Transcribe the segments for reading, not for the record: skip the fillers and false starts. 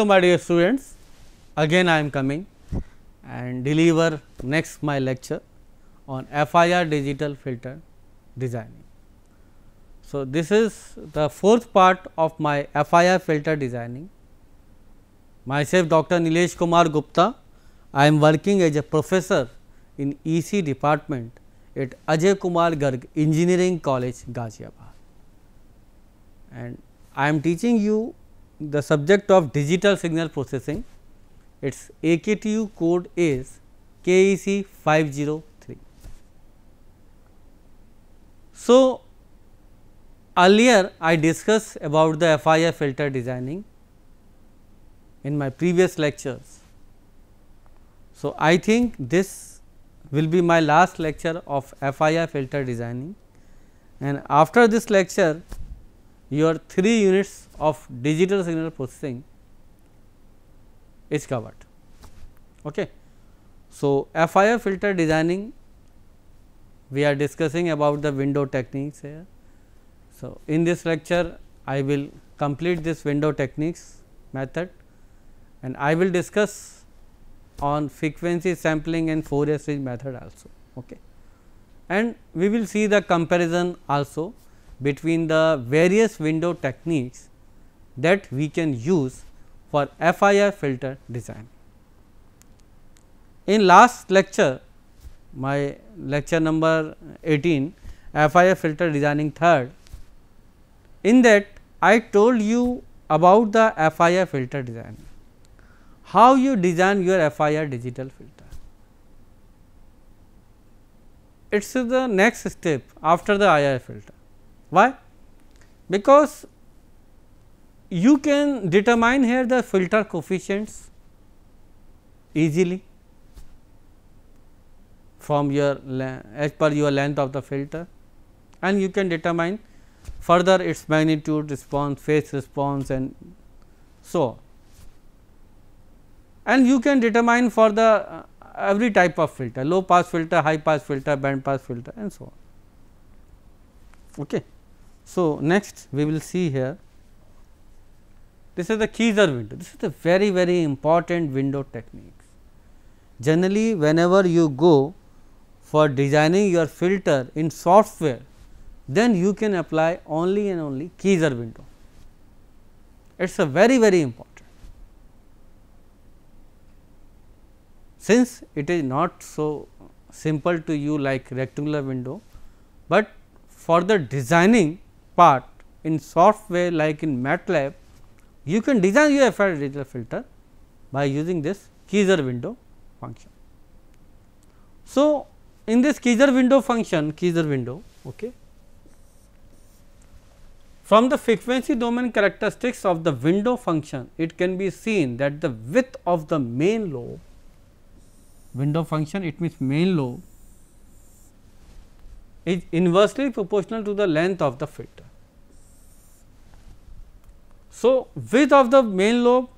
my dear students, again I am coming and deliver next my lecture on FIR digital filter designing. So, this is the fourth part of my FIR filter designing. Myself Dr. Nilesh Kumar Gupta, I am working as a professor in EC department at Ajay Kumar Garg Engineering College, Ghaziabad, and I am teaching you the subject of digital signal processing. Its AKTU code is KEC 503. So, earlier I discussed about the FIR filter designing in my previous lectures. So, I think this will be my last lecture of FIR filter designing, and after this lecture your 3 units of digital signal processing is covered. Okay. So, FIR filter designing, we are discussing about the window techniques here. So, in this lecture I will complete this window techniques method, and I will discuss on frequency sampling and Fourier series method also. Okay. And we will see the comparison also between the various window techniques that we can use for FIR filter design. In last lecture, my lecture number 18, FIR filter designing third, in that I told you about the FIR filter design, how you design your FIR digital filter. It is the next step after the IR filter. Why? Because you can determine here the filter coefficients easily from your as per your length of the filter, and you can determine further its magnitude, response, phase response, and so on. And you can determine for the every type of filter, low pass filter, high pass filter, band pass filter, and so on. Okay. So, next we will see here, this is the Keyser window. This is a very important window technique. Generally, whenever you go for designing your filter in software, then you can apply only and only Keyser window. It is a very important. Since it is not so simple to you like rectangular window, but for the designing part in software like in MATLAB, you can design your FIR digital filter by using this Keyser window function. So, in this Keyser window function, Keyser window, okay, from the frequency domain characteristics of the window function, it can be seen that the width of the main lobe, window function, it means main lobe, is inversely proportional to the length of the filter. So, width of the main lobe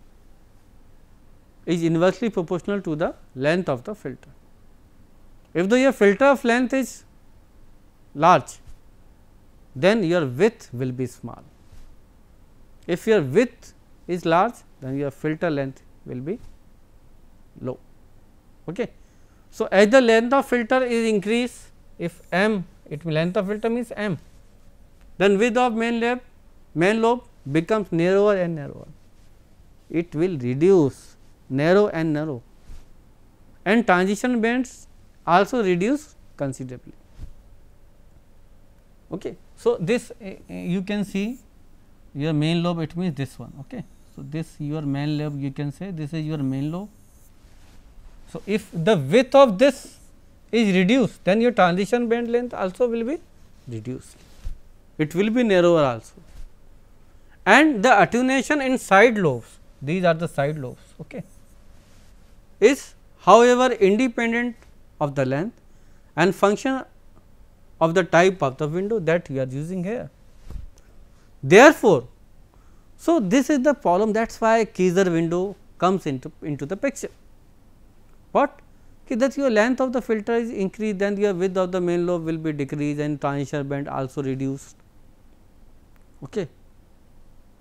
is inversely proportional to the length of the filter. If your filter of length is large, then your width will be small. If your width is large, then your filter length will be low. Okay. So, as the length of filter is increased, if m, it length of filter means m, then width of main lobe becomes narrower and narrower. It will reduce narrow and narrow, and transition bands also reduce considerably. Okay. So, this you can see your main lobe, it means this one. Okay. So, this your main lobe, you can say this is your main lobe. So, if the width of this is reduced, then your transition band length also will be reduced. It will be narrower also, and the attenuation in side lobes, these are the side lobes, okay, is however independent of the length and function of the type of the window that you are using here. Therefore, so this is the problem, that is why Keyser window comes into the picture. What? That your length of the filter is increased, then your width of the main lobe will be decreased and transition band also reduced. Okay.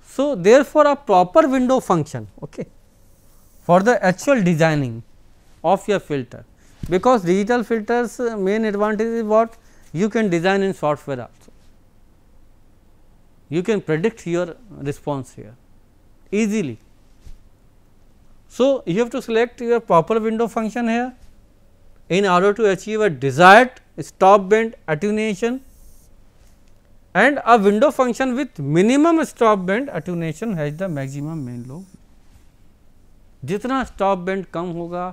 So, therefore, a proper window function, okay, for the actual designing of your filter, because digital filters main advantage is what you can design in software also. You can predict your response here easily. So, you have to select your proper window function here in order to achieve a desired stop band attenuation, and a window function with minimum stop band attenuation has the maximum main lobe. जितना stop band कम होगा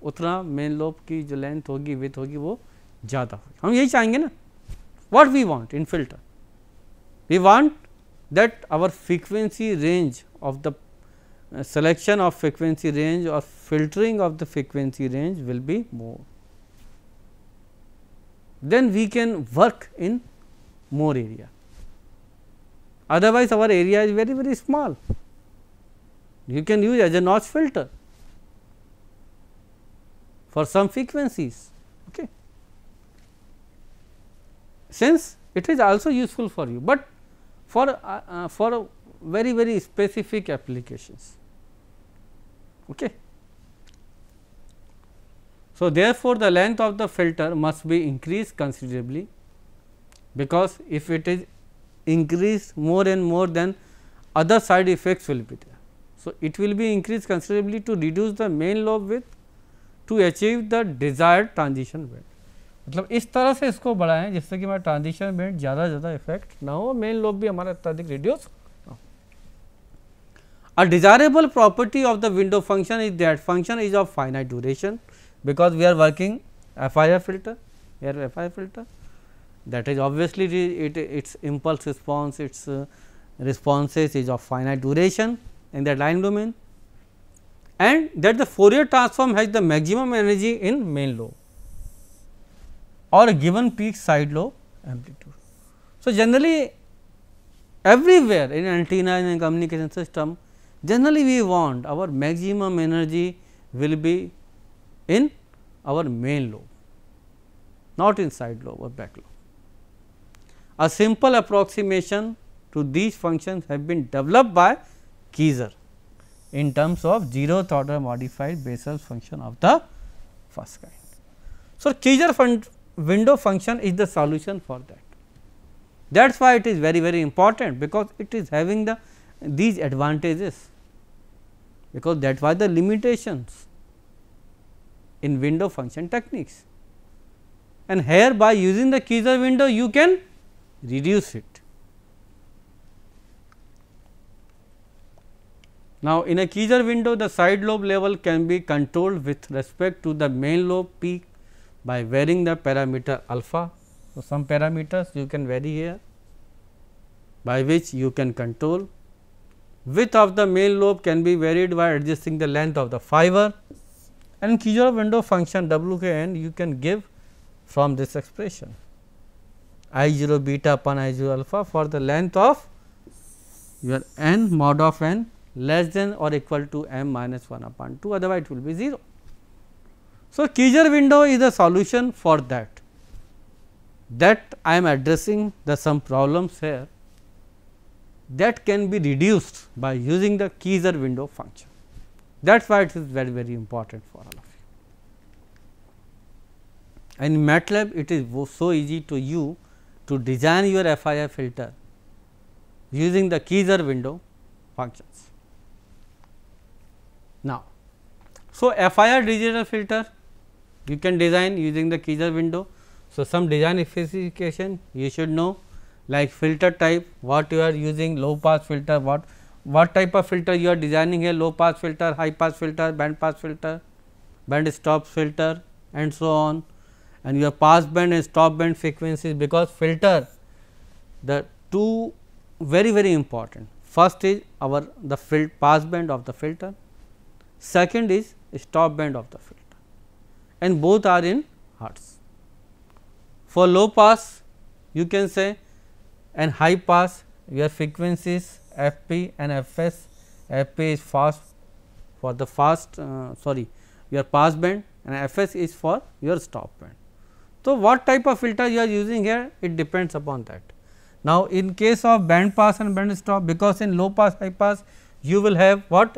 उतना main lobe की जो length होगी width होगी वो ज़्यादा होगी. हम यही चाहेंगे ना. What we want in filter, we want that our frequency range of the selection of frequency range or filtering of the frequency range will be more. Then we can work in more area. Otherwise, our area is very, very small. You can use as a notch filter for some frequencies. Okay. Since it is also useful for you, but for very, very specific applications. Okay. So, therefore, the length of the filter must be increased considerably, because if it is increased more and more, then other side effects will be there. So, it will be increased considerably to reduce the main lobe width to achieve the desired transition band. मतलब इस तरह से इसको बढ़ाएं जिससे कि हमारा transition band ज़्यादा इफेक्ट ना हो, मेन लोब भी हमारा अत्यधिक reduce. A desirable property of the window function is that function is of finite duration, because we are working FIR filter, here FIR filter, that is obviously its impulse response, its responses is of finite duration in the line domain, and that the Fourier transform has the maximum energy in main lobe or a given peak side lobe amplitude. So, generally everywhere in antenna, in a communication system, generally we want our maximum energy will be in our main lobe, not in side lobe or back lobe. A simple approximation to these functions have been developed by Keyser in terms of zeroth order modified Bessel's function of the first kind. So, Keyser window function is the solution for that. That is why it is very, very important, because it is having these advantages, because that was the limitations in window function techniques, and here by using the Keyser window you can reduce it. Now, in a Keyser window the side lobe level can be controlled with respect to the main lobe peak by varying the parameter alpha. So, some parameters you can vary here by which you can control. Width of the main lobe can be varied by adjusting the length of the fiber, and Keyser window function Wkn you can give from this expression I0 beta upon I0 alpha for the length of your n mod of n less than or equal to m minus 1 upon 2, otherwise it will be 0. So, Keyser window is a solution for that I am addressing some problems here that can be reduced by using the Keyser window function. That is why it is very, very important for all of you. And in MATLAB it is so easy to you to design your FIR filter using the Keyser window functions. Now, so FIR digital filter you can design using the Keyser window. So, some design specification you should know, like filter type, what you are using, low pass filter, what type of filter you are designing here, low pass filter, high pass filter, band pass filter, band stop filter, and so on, and your pass band and stop band frequencies, because filter the two very, very important. First is the pass band of the filter, second is stop band of the filter, and both are in hertz. For low pass you can say, and high pass your frequencies Fp and Fs. Fp is fast for the your pass band, and Fs is for your stop band. So, what type of filter you are using here, it depends upon that. Now, in case of band pass and band stop, because in low pass high pass you will have what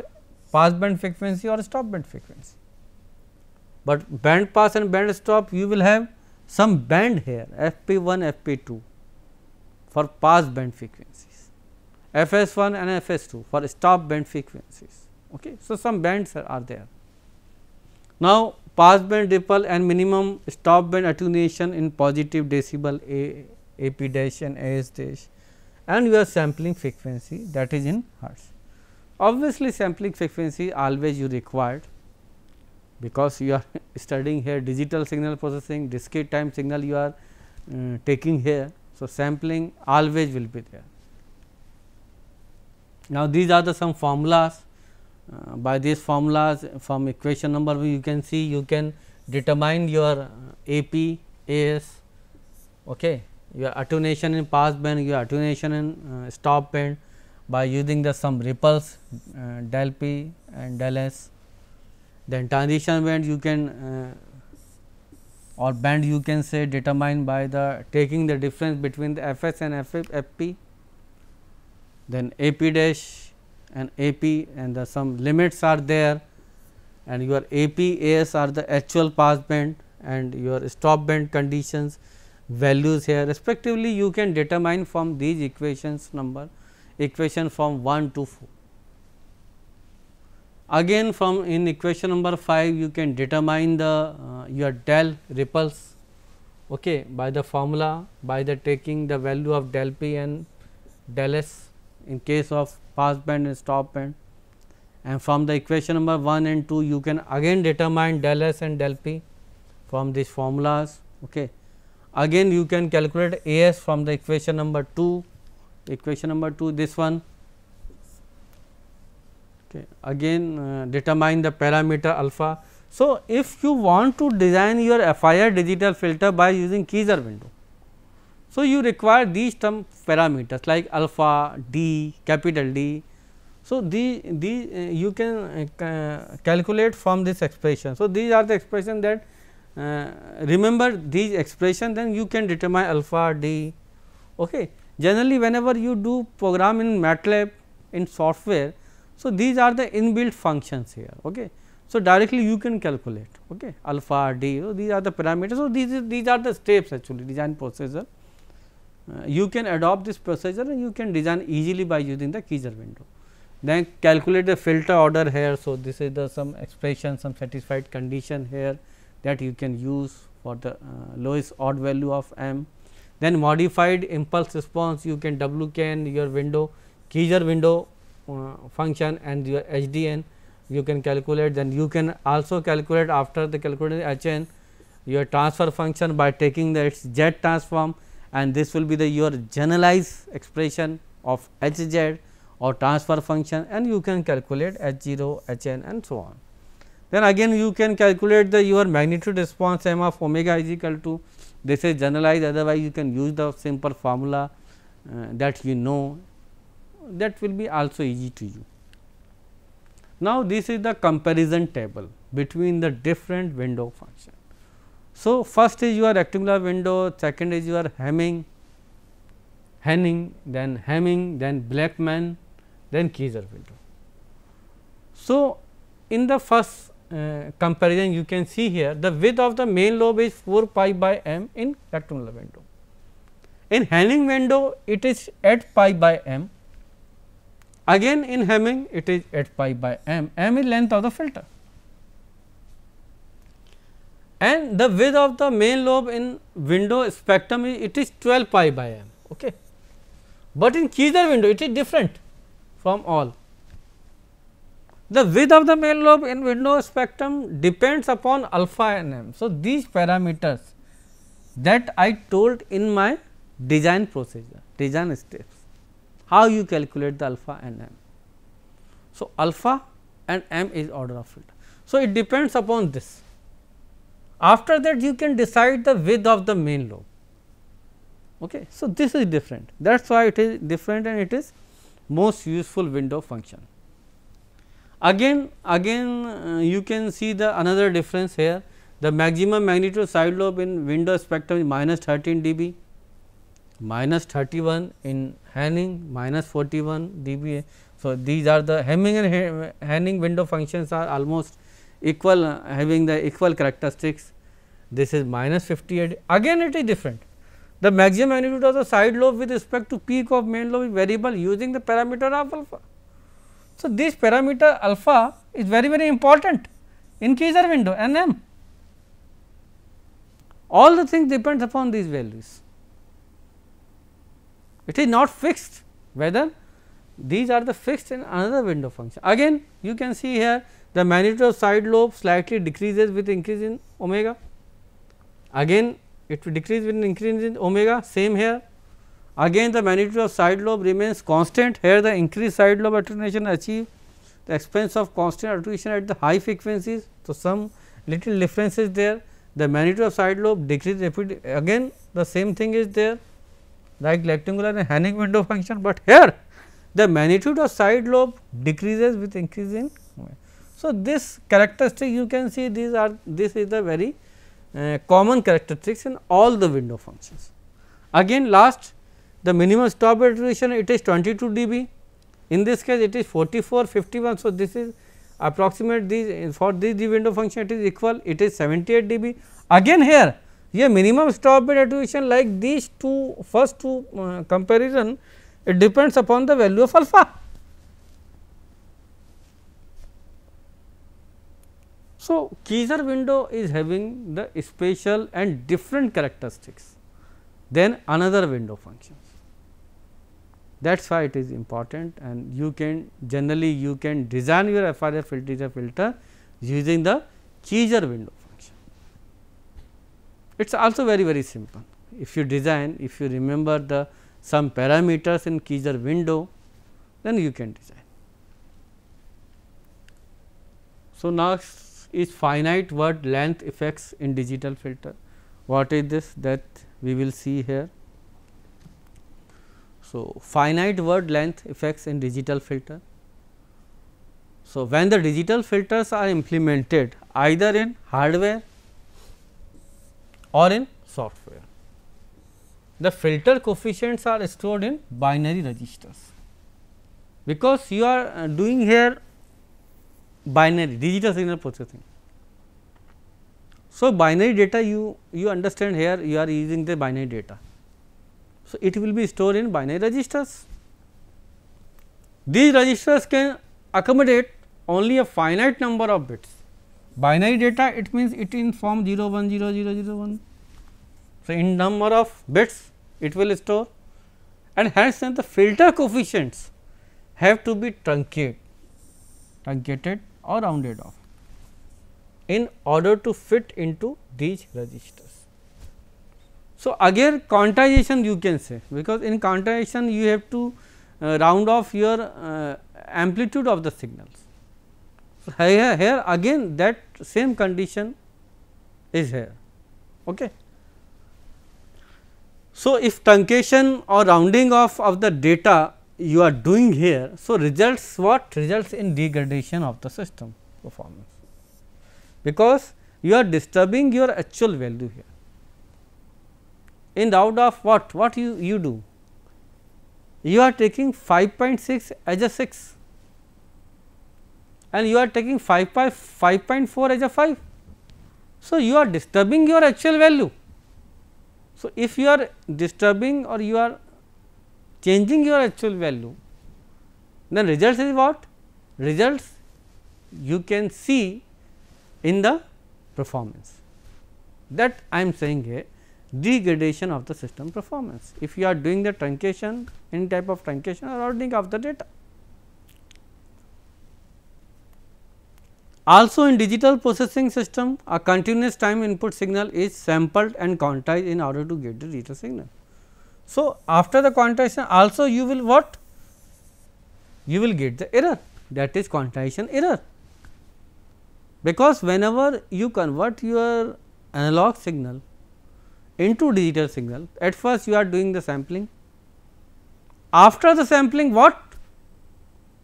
pass band frequency or stop band frequency. But band pass and band stop, you will have some band here FP1, FP2 for pass band frequencies, FS1 and FS2 for stop band frequencies. Okay. So, some bands are there. Now, pass band ripple and minimum stop band attenuation in positive decibel AP dash and AS dash, and your sampling frequency, that is in hertz. Obviously, sampling frequency always you required, because you are studying here digital signal processing, discrete time signal you are taking here. So, sampling always will be there. Now, these are the some formulas. By these formulas, from equation number you can see, you can determine your AP, AS, okay, your attenuation in pass band, your attenuation in stop band by using the some ripples del P and del S. Then transition band you can or band you can say determine by the taking the difference between the FS and FP. Then AP dash and AP, and the some limits are there, and your AP, AS are the actual pass band and your stop band conditions values here respectively. You can determine from these equations number, equation from 1 to 4. Again from in equation number 5 you can determine the your del ripples, okay, by the formula, by the taking the value of del P and del S in case of pass band and stop band, and from the equation number 1 and 2 you can again determine del S and del P from these formulas. Okay. Again you can calculate AS from the equation number 2, this one. Okay. Again determine the parameter alpha. So, if you want to design your FIR digital filter by using Keyser window, so you require these term parameters like alpha, D, capital D. So, you can calculate from this expression. So, these are the expression that remember these expression, then you can determine alpha, D. Okay. Generally, whenever you do program in MATLAB in software, so these are the inbuilt functions here. Okay. So, directly you can calculate, okay, alpha, D. So, these are the parameters. So, these are the steps actually design procedure. You can adopt this procedure and you can design easily by using the Keyser window. Then calculate the filter order here. So, this is the some expression, some satisfied condition here that you can use for the lowest odd value of M. Then modified impulse response, you can WKN your window, Keyser window function and your HDN you can calculate. Then you can also calculate after the calculating HN your transfer function by taking the its Z transform, and this will be the your generalized expression of Hz or transfer function, and you can calculate H0, Hn and so on. Then again you can calculate the your magnitude response M of omega is equal to, this is generalized, otherwise you can use the simple formula that you know, that will be also easy to you. Now, this is the comparison table between the different window function. So, first is your rectangular window, second is your Henning, then Blackman, then Keyser window. So, in the first comparison you can see here the width of the main lobe is 4 pi by m in rectangular window. In Henning window it is 8 pi by m, again in Henning it is 8 pi by m, m is length of the filter, and the width of the main lobe in window spectrum is it is 12 pi by m. Okay. But in Keyser window it is different from all. The width of the main lobe in window spectrum depends upon alpha and m. So, these parameters that I told in my design procedure, design steps, how you calculate the alpha and m. So, alpha and m is order of filter. So, it depends upon this. After that you can decide the width of the main lobe. Okay. So, this is different, that is why it is different and it is most useful window function. Again you can see the another difference here, the maximum magnitude side lobe in window spectrum is minus 13 dB, minus 31 in Henning, minus 41 dB. So, these are the Hamming and Henning window functions are almost equal, having the equal characteristics. This is minus 58, again it is different. The maximum magnitude of the side lobe with respect to peak of main lobe is variable using the parameter of alpha. So, this parameter alpha is very important in Kaiser window NM. All the things depends upon these values. It is not fixed, whether these are the fixed in another window function. Again you can see here the magnitude of side lobe slightly decreases with increase in omega. Again it will decrease with increase in omega, same here. Again the magnitude of side lobe remains constant, here the increased side lobe attenuation achieve the expense of constant attenuation at the high frequencies. So, some little difference is there, the magnitude of side lobe decrease rapidly, again the same thing is there like rectangular and Henning window function, but here the magnitude of side lobe decreases with increase in omega. So, this characteristic you can see this is the very common characteristics in all the window functions. Again last, the minimum stop attenuation, it is 22 dB, in this case it is 44, 51. So, this is approximate these for this window function it is equal, it is 78 dB. Again here minimum stop bit attenuation like these two first two comparison, it depends upon the value of alpha. So, Kaiser window is having the special and different characteristics than another window functions. That is why it is important, and you can generally you can design your FRF filter using the Kaiser window function. It is also very simple. If you design, if you remember the some parameters in Kaiser window, then you can design. So, next is finite word length effects in digital filter. What is this? That we will see here. So, finite word length effects in digital filter. So, when the digital filters are implemented either in hardware or in software, the filter coefficients are stored in binary registers, because you are doing here binary digital signal processing. So, binary data you understand here you are using the binary data. So, it will be stored in binary registers. These registers can accommodate only a finite number of bits. Binary data, it means it in form 0 1 0 0 0 1. So, in number of bits it will store, and hence the filter coefficients have to be truncated or rounded off in order to fit into these registers. So, again quantization you can say, because in quantization you have to round off your amplitude of the signals. So, here again that same condition is here. Okay. So, if truncation or rounding off of the data you are doing here, so results what? Results in degradation of the system performance, because you are disturbing your actual value here. In round off what you do? You are taking 5.6 as a 6 and you are taking 5.4 as a 5. So, you are disturbing your actual value. So, if you are disturbing or you are changing your actual value, then results is what? Results you can see in the performance. That I am saying here, degradation of the system performance, if you are doing the truncation, any type of truncation or rounding of the data. Also in digital processing system, a continuous time input signal is sampled and quantized in order to get the digital signal. So, after the quantization also you will what? You will get the error, that is quantization error, because whenever you convert your analog signal into digital signal, at first you are doing the sampling. After the sampling what?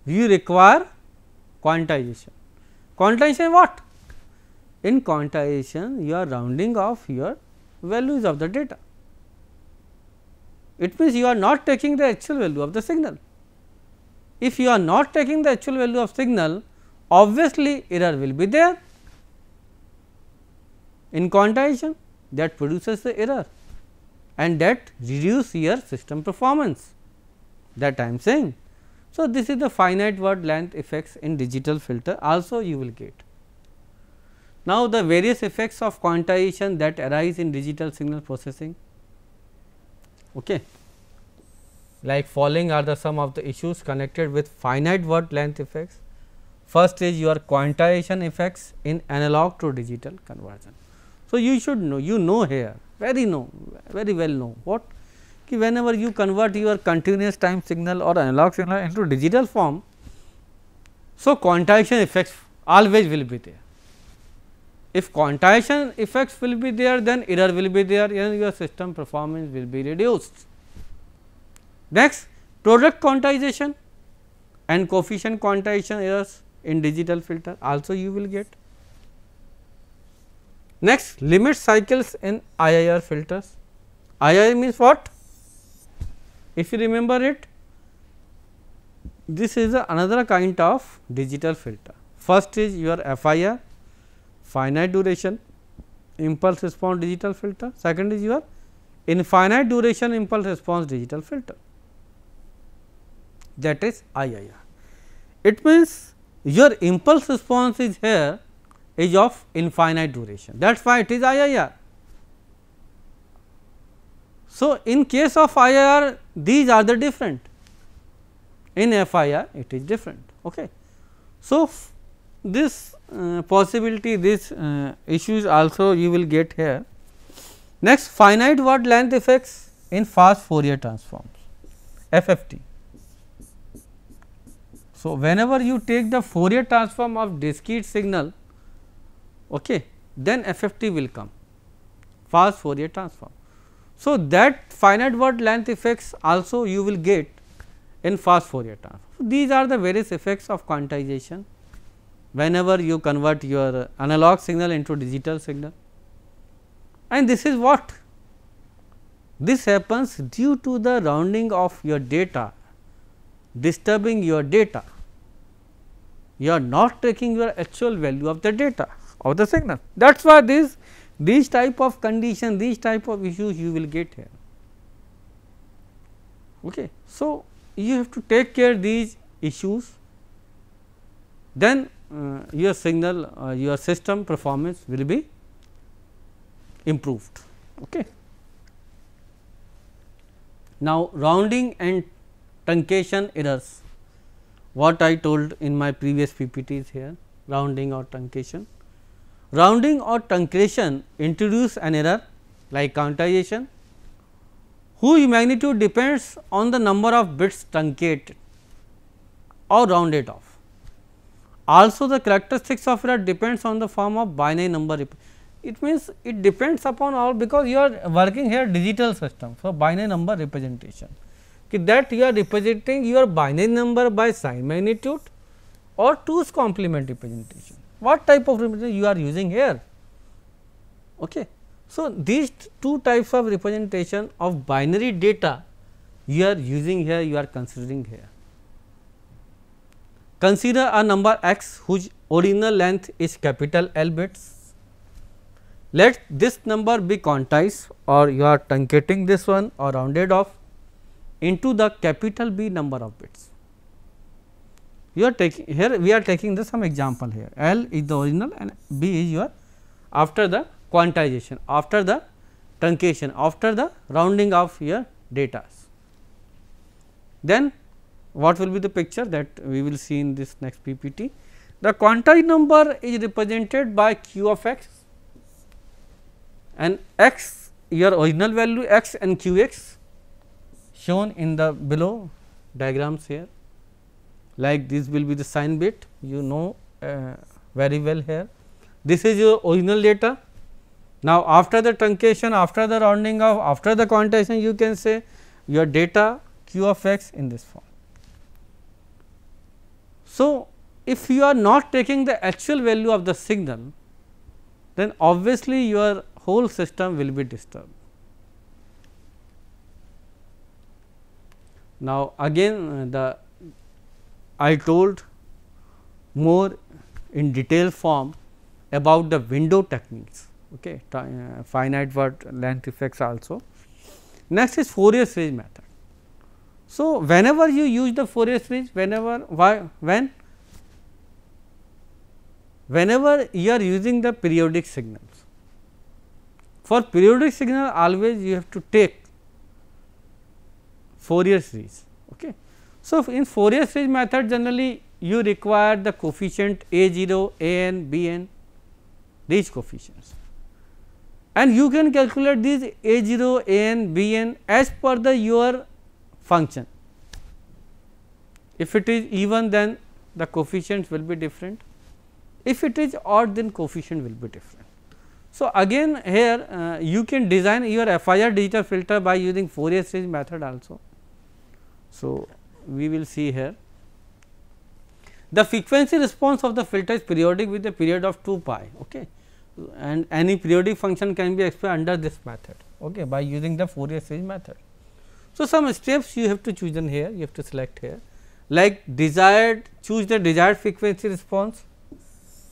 You require quantization. Quantization what? In quantization you are rounding off your values of the data. It means you are not taking the actual value of the signal. if you are not taking the actual value of signal, obviously error will be there in quantization, that produces the error and that reduce your system performance, that I am saying. So, this is the finite word length effects in digital filter also you will get. Now, the various effects of quantization that arise in digital signal processing, okay. Like following are the some of the issues connected with finite word length effects. First is your quantization effects in analog to digital conversion. So, you should know, you know here very well know what, ki whenever you convert your continuous time signal or analog signal into digital form. So, quantization effects always will be there. If quantization effects will be there, then error will be there and your system performance will be reduced. Next, product quantization and coefficient quantization errors in digital filter also you will get. Next, limit cycles in IIR filters. IIR means what? If you remember it, this is another kind of digital filter. First is your FIR, finite duration impulse response digital filter. Second is your infinite duration impulse response digital filter, that is IIR. It means your impulse response is here is of infinite duration, that is why it is IIR. So, in case of IIR these are the different, in FIR it is different. Okay. So, this possibility, this issues also you will get here. Next, finite word length effects in fast Fourier transforms, FFT. So, whenever you take the Fourier transform of discrete signal, okay, then FFT will come, fast Fourier transform. So, that finite word length effects also you will get in fast Fourier transform. So, these are the various effects of quantization whenever you convert your analog signal into digital signal, and this is what? This happens due to the rounding of your data, disturbing your data. You are not taking your actual value of the data of the signal. That is why these type of condition, these type of issues you will get here. Okay. So, you have to take care these issues, then your signal, your system performance will be improved. Okay. Now, rounding and truncation errors, what I told in my previous PPTs here, rounding or truncation. Rounding or truncation introduce an error like quantization, whose magnitude depends on the number of bits truncated or rounded off. Also, the characteristics of error depends on the form of binary number. It means it depends upon all, because you are working here digital system. So, binary number representation, that you are representing your binary number by sign magnitude or 2's complement representation. What type of representation you are using here? Okay. So, these two types of representation of binary data you are using here, you are considering here. Consider a number x whose original length is capital L bits. Let this number be quantized, or you are truncating this one or rounded off into the capital B number of bits. You are taking here, we are taking the some example here, L is the original and B is your after the quantization, after the truncation, after the rounding of your data. Then what will be the picture that we will see in this next PPT. The quantized number is represented by q of x, and x your original value x and q x shown in the below diagrams here, like this will be the sign bit, you know very well here. This is your original data. Now, after the truncation, after the rounding off, after the quantization, you can say your data q of x in this form. So, if you are not taking the actual value of the signal, then obviously your whole system will be disturbed. Now, again the I told more in detail form about the window techniques, okay, finite word length effects also. Next is Fourier series method. So, whenever you use the Fourier series, whenever you are using the periodic signals, for periodic signal always you have to take Fourier series. Okay. So, in Fourier series method generally you require the coefficient a0, an, bn, these coefficients, and you can calculate these a0, an, bn as per the your function. If it is even, then the coefficients will be different. If it is odd, then coefficient will be different. So, again here you can design your FIR digital filter by using Fourier series method also. So, we will see here. The frequency response of the filter is periodic with a period of 2 pi, okay, and any periodic function can be expressed under this method, okay, by using the Fourier series method. So, some steps you have to choose in here, you have to select here, like choose the desired frequency response,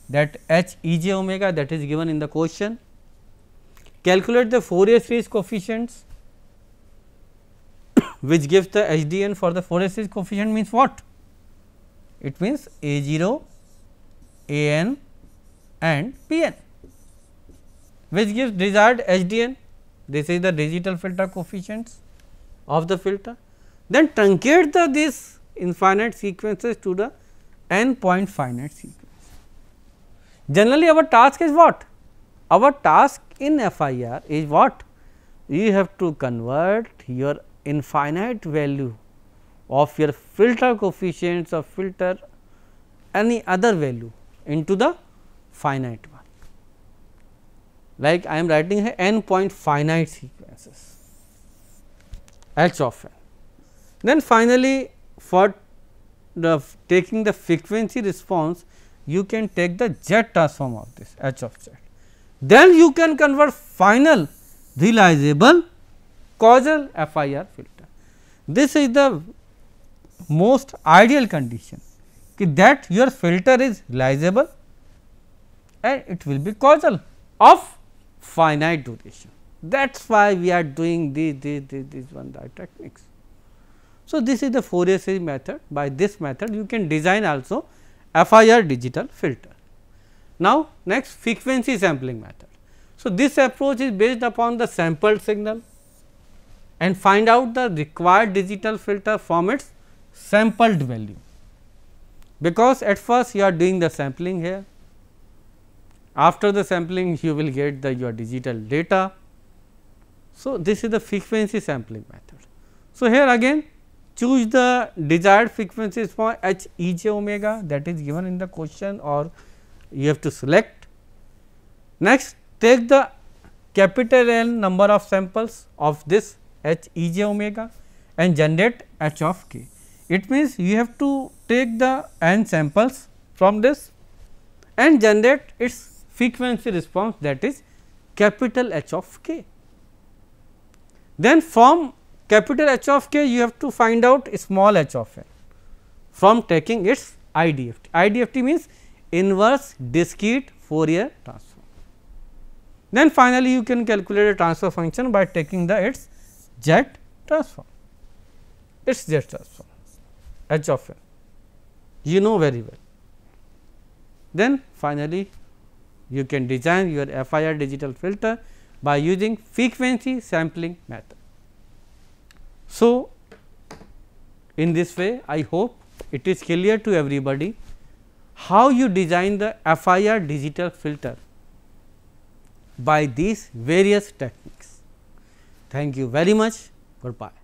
that h e j omega, that is given in the question. Calculate the Fourier series coefficients which gives the HDN for the Fourier series coefficient means what? It means A0, AN and PN, which gives desired HDN. This is the digital filter coefficients of the filter. Then truncate these infinite sequences to the n point finite sequence. Generally our task is what? Our task in FIR is what? You have to convert your infinite value of your filter coefficients of filter any other value into the finite one, like I am writing here n point finite sequences h of n. Then finally, for the taking the frequency response, you can take the Z transform of this h of z. Then you can convert final realizable causal FIR filter. This is the most ideal condition that your filter is realizable and it will be causal of finite duration. That is why we are doing these one techniques. So, this is the Fourier series method. By this method you can design also FIR digital filter. Now, next frequency sampling method. So, this approach is based upon the sampled signal and find out the required digital filter from its sampled value, because at first you are doing the sampling here, after the sampling you will get the your digital data. So, this is the frequency sampling method. So, here again choose the desired frequency for h e j omega, that is given in the question or you have to select. Next, take the capital N number of samples of this h e j omega and generate h of k. It means you have to take the n samples from this and generate its frequency response, that is capital H of k. Then from capital H of k you have to find out small h of n from taking its IDFT. IDFT means inverse discrete Fourier transform. Then finally, you can calculate a transfer function by taking the its Z transform, its Z transform H of n, you know very well. Then finally, you can design your FIR digital filter by using frequency sampling method. So, in this way I hope it is clear to everybody how you design the FIR digital filter by these various techniques. Thank you very much. Goodbye.